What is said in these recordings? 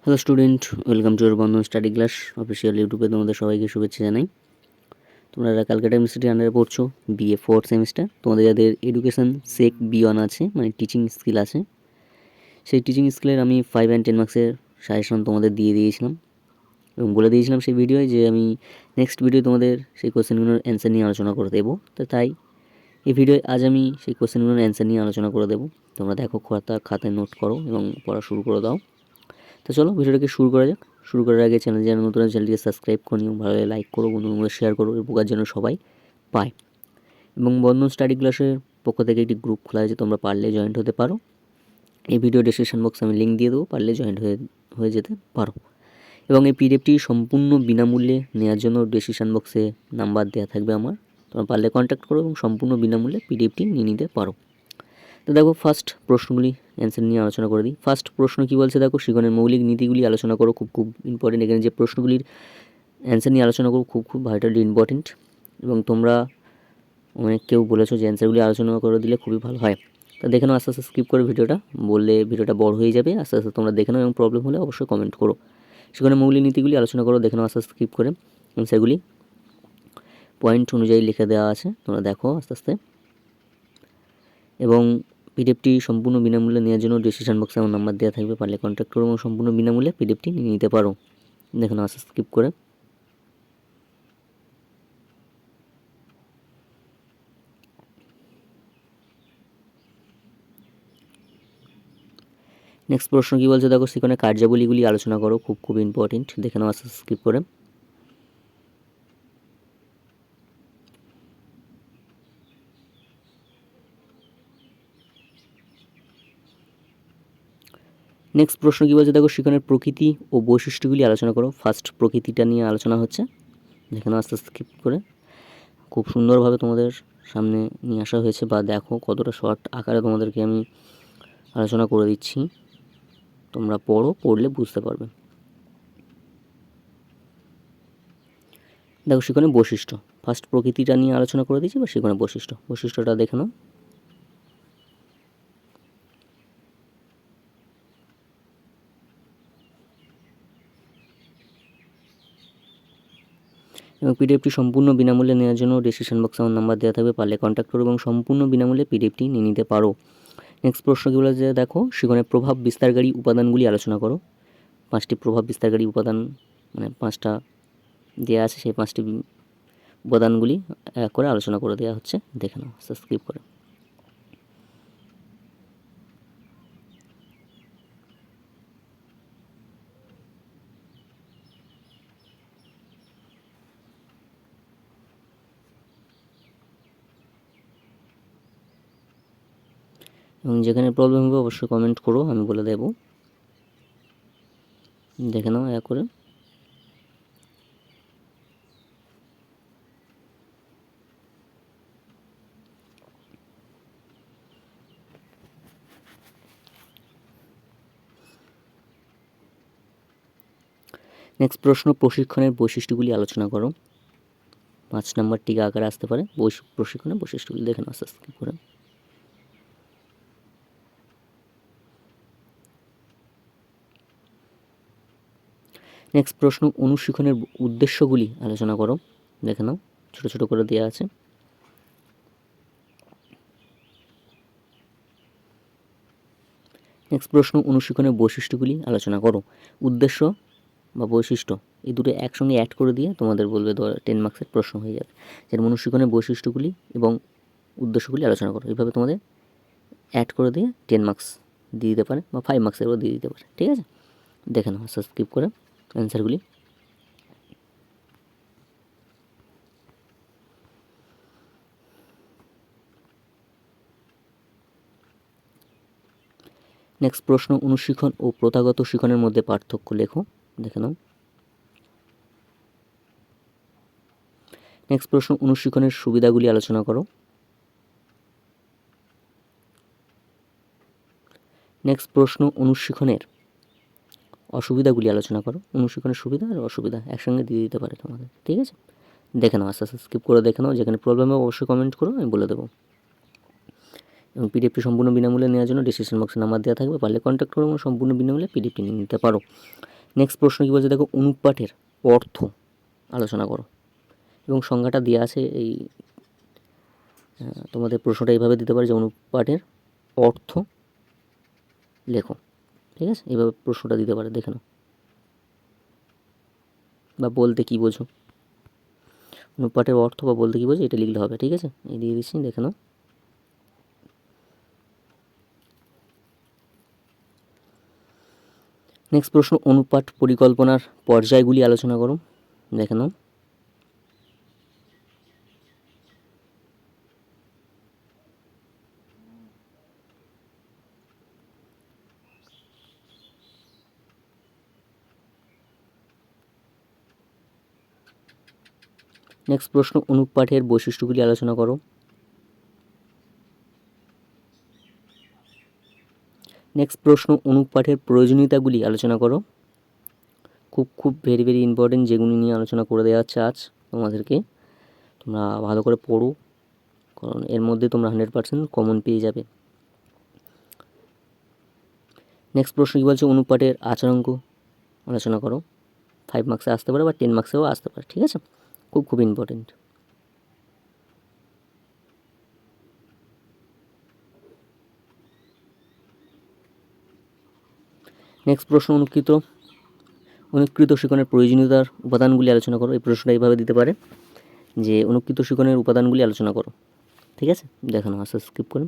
Hello student, welcome to Bandhan study class official ইউটিউবে তোমাদের সবাইকে শুভেচ্ছা জানাই। তোমরা ক্যালকাটা ইউনিভার্সিটি আন্ডারে পড়ছো, বিএ ফোর্থ সেমিস্টার। তোমাদের যাদের এডুকেশন সেক বি1 আছে, মানে টিচিং স্কিল আছে, সেই টিচিং স্কিলের আমি 5 অ্যান্ড 10 মার্কসের সাজেশন তোমাদের দিয়ে দিয়েছিলাম এবং বলে দিয়েছিলাম সেই ভিডিওয় যে আমি নেক্সট ভিডিও তোমাদের সেই কোশ্চেনগুলোর অ্যান্সার নিয়ে আলোচনা করে দেবো। তো তাই এই ভিডিওয় আজ আমি সেই কোশ্চেনগুলোর অ্যান্সার নিয়ে আলোচনা করে দেবো। তোমরা দেখো, খাতায় নোট করো এবং পড়া শুরু করে দাও। তো চলো ভিডিওটাকে শুরু করা যাক। শুরু করার আগে চ্যানেল যারা নতুন চ্যানেলটিকে সাবস্ক্রাইব করে নিও, ভালো লাগে লাইক করো, বন্ধুদের মধ্যে শেয়ার করো, এই প্রকার যেন সবাই পায়। এবং বন্ধন স্টাডি ক্লাসের পক্ষ থেকে একটি গ্রুপ খোলা হয়েছে, তোমরা পারলে জয়েন্ট হতে পারো। এই ভিডিও ডেসক্রিপশন বক্সে আমি লিঙ্ক দিয়ে দেবো, পারলে জয়েন্ট হয়ে যেতে পারো। এবং এই পিডিএফটি সম্পূর্ণ বিনামূল্যে নেওয়ার জন্য ডেসক্রিপশন বক্সে নাম্বার দেওয়া থাকবে আমার, তোমরা পারলে কন্ট্যাক্ট করো এবং সম্পূর্ণ বিনামূল্যে পিডিএফটি নিয়ে নিতে পারো। তো দেখো, ফার্স্ট প্রশ্নগুলি অ্যান্সার নিয়ে আলোচনা করে দিই। ফার্স্ট প্রশ্ন কী বলছে দেখো, শিক্ষণের মৌলিক নীতিগুলি আলোচনা করো। খুব ইম্পর্টেন্ট। এখানে যে প্রশ্নগুলির অ্যান্সার নিয়ে আলোচনা করো খুব ভাইটালি ইম্পর্টেন্ট। এবং তোমরা অনেক কেউ বলেছো যে অ্যান্সারগুলি আলোচনা করে দিলে খুবই ভালো হয়। তা দেখে নাও, আস্তে আস্তে স্কিপ করে ভিডিওটা, বললে ভিডিওটা বড় হয়ে যাবে। আস্তে আস্তে তোমরা দেখে নাও এবং প্রবলেম হলে অবশ্যই কমেন্ট করো। শিক্ষণের মৌলিক নীতিগুলি আলোচনা করো, দেখে নাও আস্তে আস্তে স্কিপ করে। অ্যান্সারগুলি পয়েন্ট অনুযায়ী লিখে দেওয়া আছে, তোমরা দেখো আস্তে আস্তে। এবং পিডিএফটি সম্পূর্ণ বিনামূল্যে নেওয়ার জন্য ডিসক্রিপশন বক্সে আমার নাম্বার দেওয়া থাকবে, পারলে কন্ট্যাক্ট করো এবং সম্পূর্ণ বিনামূল্যে পিডিএফটি নিয়ে নিতে পারো। দেখুন আস্তে স্কিপ করে। নেক্সট প্রশ্ন কী বলছে দেখো, সেখানে কার্যাবলীগুলি আলোচনা করো। খুব ইম্পর্টেন্ট, দেখে নাও আস্তে স্কিপ করে। নেক্সট প্রশ্ন কী বলছে দেখো, শিক্ষণের প্রকৃতি ও বৈশিষ্ট্যগুলি আলোচনা করো। ফার্স্ট প্রকৃতিটা নিয়ে আলোচনা হচ্ছে, দেখে নাও আস্তে স্কিপ করে। খুব সুন্দরভাবে তোমাদের সামনে নিয়ে আসা হয়েছে, বা দেখো কতটা শর্ট আকারে তোমাদেরকে আমি আলোচনা করে দিচ্ছি। তোমরা পড়লে বুঝতে পারবে। দেখো, শিক্ষণের বৈশিষ্ট্য, ফার্স্ট প্রকৃতিটা নিয়ে আলোচনা করে দিচ্ছি, বা শিক্ষণের বৈশিষ্ট্যটা দেখে নাও। এবং পিডিএফটি সম্পূর্ণ বিনামূল্যে নেওয়ার জন্য ডিসক্রিপশন বক্সে আমার নাম্বার দেওয়া থাকবে, পারলে কন্ট্যাক্ট করো এবং সম্পূর্ণ বিনামূল্যে পিডিএফটি নিয়ে নিতে পারো। নেক্সট প্রশ্নগুলো যে দেখো, শিক্ষণের প্রভাব বিস্তারকারী উপাদানগুলি আলোচনা করো। 5টি প্রভাব বিস্তারকারী উপাদান, মানে 5টা দেওয়া আছে, সেই 5টি উপাদানগুলি এক করে আলোচনা করে দেওয়া হচ্ছে, দেখে নাও সাবস্ক্রাইব করে। এবং যেখানে প্রবলেম হবে অবশ্যই কমেন্ট করো, আমি বলে দেবো। দেখে নাও এক করে। নেক্সট প্রশ্ন, প্রশিক্ষণের বৈশিষ্ট্যগুলি আলোচনা করো। 5 নম্বর টিকা আকারে আসতে পারে, প্রশিক্ষণের বৈশিষ্ট্যগুলি দেখে নাও সাবস্ক্রাইব করে। নেক্সট প্রশ্ন, অনুশিক্ষণের উদ্দেশ্যগুলি আলোচনা করো। দেখে নাও, ছোটো ছোটো করে দেওয়া আছে। নেক্সট প্রশ্ন, অনুশিক্ষণের বৈশিষ্ট্যগুলি আলোচনা করো। উদ্দেশ্য বা বৈশিষ্ট্য এই দুটো একসঙ্গে অ্যাড করে দিয়ে তোমাদের বলবে 10 মার্কসের প্রশ্ন হয়ে যাবে। যেটা অনুশিক্ষণের বৈশিষ্ট্যগুলি এবং উদ্দেশ্যগুলি আলোচনা করো, এইভাবে তোমাদের অ্যাড করে দিয়ে 10 মার্কস দিয়ে দিতে পারে, বা 5 মার্কসেরও দিয়ে দিতে পারে। ঠিক আছে, দেখে নাও সাবস্ক্রাইব করে অ্যান্সারগুলি। নেক্সট প্রশ্ন, অনুশিক্ষণ ও প্রথাগত শিক্ষণের মধ্যে পার্থক্য লেখো। দেখে নাও। নেক্সট প্রশ্ন, অনুশিক্ষণের সুবিধাগুলি আলোচনা করো। নেক্সট প্রশ্ন, অনুশিক্ষণের অসুবিধাগুলি আলোচনা করো। অনুশিক্ষণের সুবিধা আর অসুবিধা একসঙ্গে দিয়ে দিতে পারে তোমাদের। ঠিক আছে, দেখে নাও আস্তে আস্তে স্কিপ করে দেখে নাও। যেখানে প্রবলেম হবে অবশ্যই কমেন্ট করো, আমি বলে দেবো। এবং পিডিএফটি সম্পূর্ণ বিনামূল্যে নেওয়ার জন্য ডিসক্রিপশন বক্সে নাম্বার দেওয়া থাকবে, পারলে কন্ট্যাক্ট করো এবং সম্পূর্ণ বিনামূল্যে পিডিএফটি নিয়ে নিতে পারো। নেক্সট প্রশ্ন কী বলছে দেখো, অনুপাতের অর্থ আলোচনা করো, এবং সংজ্ঞাটা দেওয়া আছে এই তোমাদের প্রশ্নটা এইভাবে দিতে পারে যে অনুপাতের অর্থ লেখো, ঠিক আছে, এইভাবে প্রশ্নটা দিতে পারে, দেখে নাও, বা বলতে কী বোঝো, অনুপাতের অর্থ বা বলতে কী বোঝো এটা লিখলে হবে, ঠিক আছে, এই দিয়ে দিচ্ছি, দেখে নাও। নেক্সট প্রশ্ন, অনুপাত পরিকল্পনার পর্যায়গুলি আলোচনা করো, দেখে নাও। নেক্সট প্রশ্ন, অনুপাতের বৈশিষ্ট্যগুলি আলোচনা করো। নেক্সট প্রশ্ন, অনুপাতের প্রয়োজনীয়তাগুলি আলোচনা করো। খুব ভেরি ভেরি ইম্পর্টেন্ট, যেগুলি নিয়ে আলোচনা করে দেওয়া হচ্ছে আজ তোমাদেরকে, তোমরা ভালো করে পড়ো, কারণ এর মধ্যে তোমরা 100% কমন পেয়ে যাবে। নেক্সট প্রশ্ন কী বলছে, অনুপাতের আচরাঙ্ক আলোচনা করো। 5 মার্কসে আসতে পারে বা 10 মার্কসেও আসতে পারে, ঠিক আছে, খুব ইম্পর্টেন্ট। নেক্সট প্রশ্ন, অনুকৃত শিক্ষণের প্রয়োজনীয়তার উপাদানগুলি আলোচনা করো। এই প্রশ্নটা এইভাবে দিতে পারে যে অনুকৃত শিক্ষণের উপাদানগুলি আলোচনা করো, ঠিক আছে, দেখানো আসা স্কিপ করে।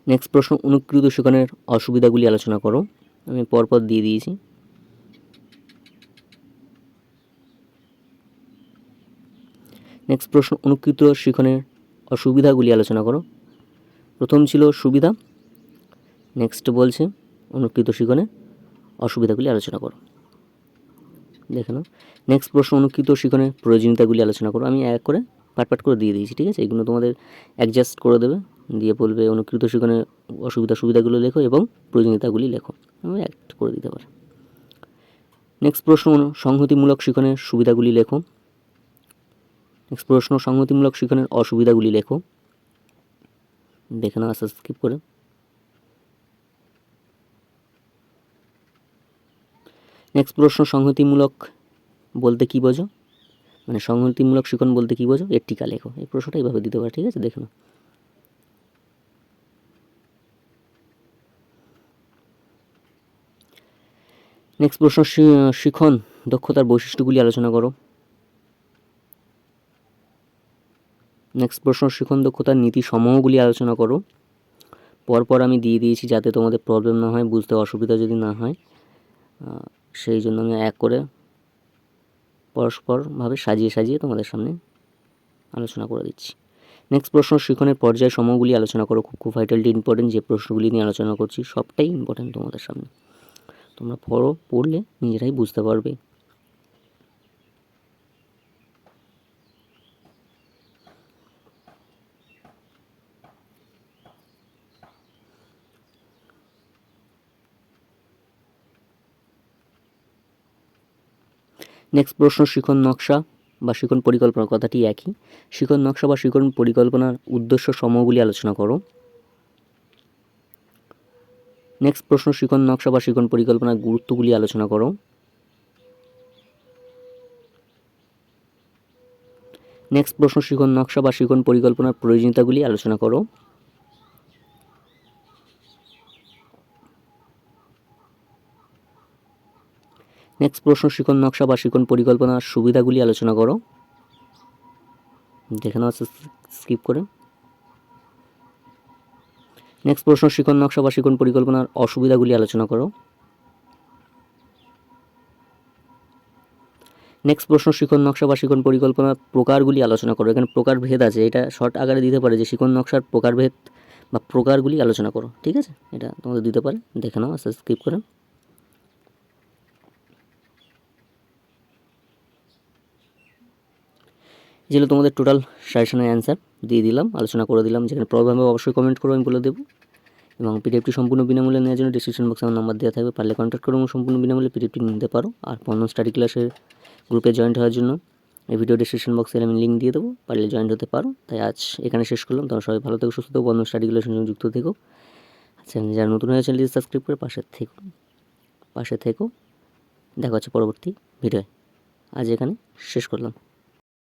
নেক্সট প্রশ্ন, অনুকৃত শিক্ষণের অসুবিধাগুলি আলোচনা করো। আমি পরপর দিয়ে দিয়েছি। নেক্সট প্রশ্ন, অনুকৃত শিক্ষণের অসুবিধাগুলি আলোচনা করো। প্রথম ছিল সুবিধা, নেক্সট বলছে অনুকৃত শিক্ষণের অসুবিধাগুলি আলোচনা করো, দেখে নাও। নেক্সট প্রশ্ন, অনুকৃত শিক্ষণের প্রয়োজনীয়তাগুলি আলোচনা করো। আমি এক করে পাট করে দিয়ে দিয়েছি, ঠিক আছে, এগুলো তোমাদের অ্যাডজাস্ট করে দেবে, দিয়ে বলবে অনুকৃত শিক্ষণের সুবিধাগুলো লেখো এবং প্রয়োজনীয়তাগুলি লেখো, আমি অ্যাড করে দিতে পারি। নেক্সট প্রশ্ন, সংহতিমূলক শিক্ষণের সুবিধাগুলি লেখো। নেক্সট প্রশ্ন, সংহতিমূলক শিক্ষণের অসুবিধাগুলি লেখো, দেখে নাও আস্তে স্কিপ করে। নেক্সট প্রশ্ন, সংহতিমূলক বলতে কী বোঝো, মানে সংহতিমূলক শিক্ষণ বলতে কী বোঝো, এর টিকা লেখো। এই প্রশ্নটা এইভাবে দিতে পারে, ঠিক আছে, দেখে নাও। নেক্সট প্রশ্ন, শিক্ষণ দক্ষতার বৈশিষ্ট্যগুলি আলোচনা করো। নেক্সট প্রশ্ন, শিক্ষণ দক্ষতার নীতি সমূহগুলি আলোচনা করো। পরপর আমি দিয়ে দিয়েছি যাতে তোমাদের প্রবলেম না হয়, বুঝতে অসুবিধা যদি না হয়, সেই জন্য আমি এক করে পরস্পরভাবে সাজিয়ে তোমাদের সামনে আলোচনা করে দিচ্ছি। নেক্সট প্রশ্ন, শিক্ষণের পর্যায় সমূহগুলি আলোচনা করো। খুব ভাইটালটি ইম্পর্টেন্ট, যে প্রশ্নগুলি নিয়ে আলোচনা করছি সবটাই ইম্পর্টেন্ট তোমাদের সামনে, তোমরা পড়লে নিজেরাই বুঝতে পারবে। নেক্সট প্রশ্ন, শিক্ষণ নকশা বা শিক্ষণ পরিকল্পনা, কথাটি একই। শিক্ষণ নকশা বা শিক্ষণ পরিকল্পনার উদ্দেশ্য সমূহগুলি আলোচনা করো। নেক্সট প্রশ্ন, শিক্ষণ নকশা বা শিক্ষণ পরিকল্পনার গুরুত্বগুলি আলোচনা করো। নেক্সট প্রশ্ন, শিক্ষণ নকশা বা শিক্ষণ পরিকল্পনার প্রয়োজনীয়তাগুলি আলোচনা করো। নেক্সট প্রশ্ন, শিক্ষণ নকশা বা শিক্ষণ পরিকল্পনার সুবিধাগুলি আলোচনা করো, দেখে নাও স্কিপ করে। নেক্সট প্রশ্ন, শিক্ষণ নকশা বা শিক্ষণ পরিকল্পনার অসুবিধাগুলি আলোচনা করো। নেক্সট প্রশ্ন, শিক্ষণ নকশা বা শিক্ষণ পরিকল্পনার প্রকারগুলি আলোচনা করো। এখানে প্রকারভেদ আছে, এটা শর্ট আকারে দিতে পারে যে শিক্ষণ নকশার প্রকারভেদ বা প্রকারগুলি আলোচনা করো, ঠিক আছে, এটা তোমাদের দিতে পারে, দেখে নাও আস্তে স্কিপ করে। যেগুলো তোমাদের টোটাল সাজেশনের অ্যান্সার দিয়ে দিলাম, আলোচনা করে দিলাম। যেখানে প্রবলেম হবে অবশ্যই কমেন্ট করো, আমি বলে দেবো। এবং পিডিএফটি সম্পূর্ণ বিনামূল্যে নেওয়ার জন্য ডিসক্রিপশন বক্সে আমার নাম্বার দেওয়া থাকবে, পারলে কন্ট্যাক্ট করো এবং সম্পূর্ণ বিনামূল্যে পিডিএফটি নিতে পারো। আর বন্ধন স্টাডি ক্লাসের গ্রুপে জয়েন্ট হওয়ার জন্য এই ভিডিও ডিসক্রিপশন বক্সে আমি লিঙ্ক দিয়ে দেবো, পারলে জয়েন্ট হতে পারো। তাই আজ এখানে শেষ করলাম, তোমরা সবাই ভালো থেকো, সুস্থ থেকো, বন্ধন স্টাডি ক্লাসের সঙ্গে যুক্ত থেকো। চ্যানেল যারা নতুন হয়ে চ্যানেলটি সাবস্ক্রাইব করে পাশে থেকো। পাশে থেকো। দেখা হচ্ছে পরবর্তী ভিডিওয়ে। আজ এখানে শেষ করলাম।